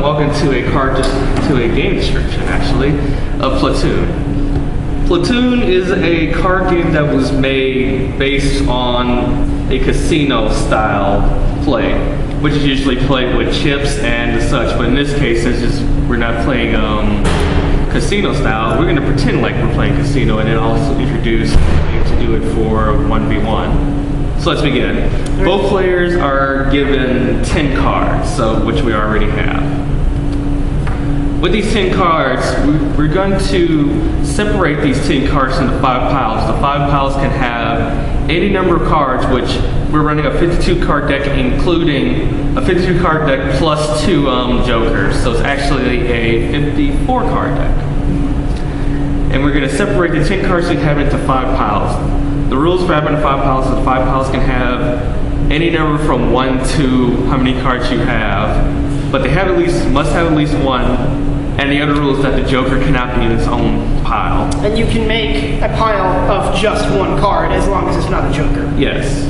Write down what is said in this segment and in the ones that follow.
and welcome to a game description, actually, of Platoon. Platoon is a card game that was made based on a casino-style play, which is usually played with chips and such. But in this case, since we're not playing casino-style, we're going to pretend like we're playing casino, and then also introduce a way to do it for 1v1. So let's begin. Both players are given 10 cards, which we already have. With these 10 cards, we're going to separate these 10 cards into 5 piles. The 5 piles can have any number of cards, which we're running a 52 card deck, including a 52 card deck plus 2 jokers. So it's actually a 54 card deck. And we're going to separate the 10 cards we have into 5 piles. The rules for having 5 piles is 5 piles can have any number from 1 to how many cards you have, but they must have at least 1. And the other rule is that the joker cannot be in its own pile. And you can make a pile of just 1 card as long as it's not a joker. Yes.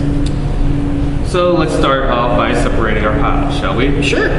So let's start off by separating our piles, shall we? Sure.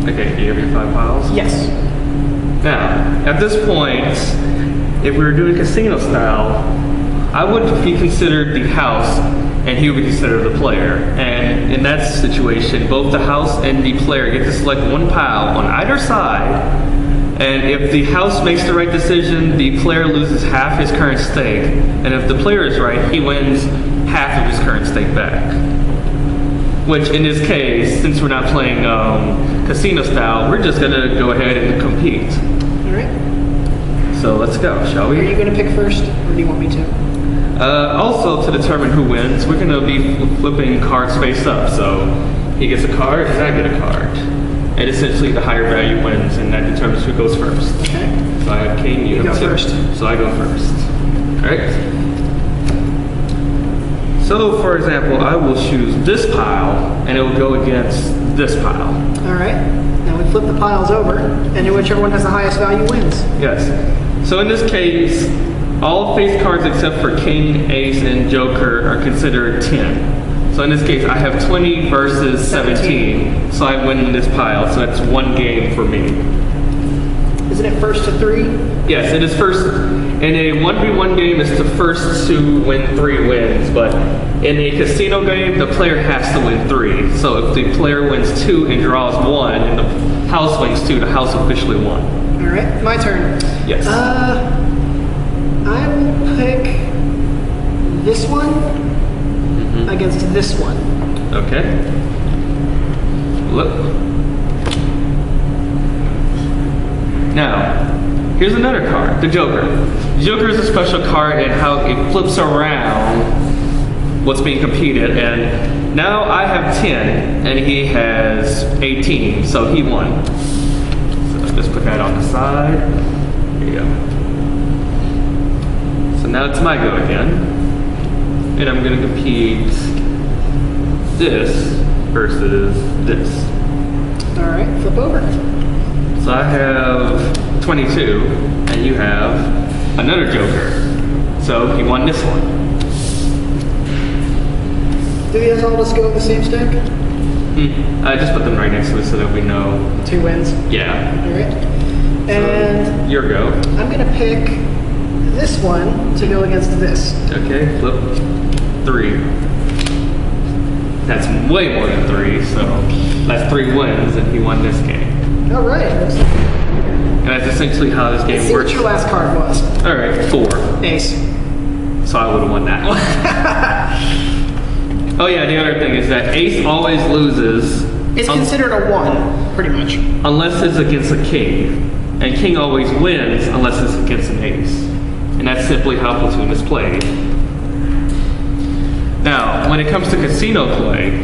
Okay, do you have your 5 piles? Yes. Now, at this point, if we were doing casino style, I would be considered the house and he would be considered the player. And in that situation, both the house and the player get to select 1 pile on either side. And if the house makes the right decision, the player loses half his current stake. And if the player is right, he wins half of his current stake back. Which in this case, since we're not playing casino style, we're just gonna go ahead and compete. All right. So let's go, shall we? Are you gonna pick first, or do you want me to? Also, to determine who wins, we're gonna be flipping cards face up. So he gets a card, and I get a card. And essentially the higher value wins, and that determines who goes first. Okay. So I have king, you have 2. first. So I go first. All right. So, for example, I will choose this pile, and it will go against this pile. All right. Now we flip the piles over, and whichever one has the highest value wins. Yes. So in this case, all face cards except for king, ace, and joker are considered 10. So in this case, I have 20 versus 17. So I win this pile, so that's 1 game for me. Isn't it first to 3? Yes, it is first. In a 1v1 game, it's the first to win 3 wins, but in a casino game, the player has to win 3. So if the player wins 2 and draws 1, and the house wins 2, the house officially won. All right, my turn. Yes. I will pick this one against this one. Okay. Look. Now, here's another card, the Joker. The Joker is a special card in how it flips around what's being competed, and now I have 10, and he has 18, so he won. So let's just put that on the side. There you go. So now it's my go again, and I'm going to compete this versus this. All right, flip over. So I have 22, and you have another joker. So he won this one. Do these all just go in the same stack? I just put them right next to it so that we know. 2 wins? Yeah. All right. And so, your go. I'm going to pick this one to go against this. Okay, flip 3. That's way more than 3, so that's 3 wins, and he won this game. All right. And that's essentially how this game works. What your last card was. All right, 4. Ace. So I would have won that one. Oh yeah, the other thing is that ace always loses. It's considered a 1, pretty much. Unless it's against a king. And king always wins unless it's against an ace. And that's simply how Platoon is played. Now, when it comes to casino play,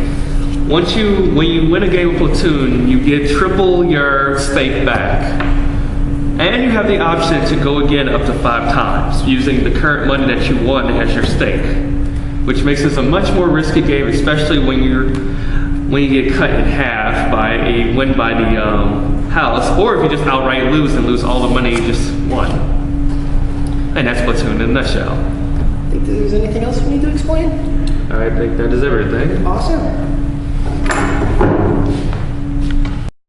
when you win a game of Platoon, you get triple your stake back. And you have the option to go again up to 5 times, using the current money that you won as your stake. Which makes this a much more risky game, especially when you get cut in half by a win by the house, or if you just outright lose and lose all the money you just won. And that's Platoon in a nutshell. Think there's anything else we need to explain? I think that is everything. Awesome.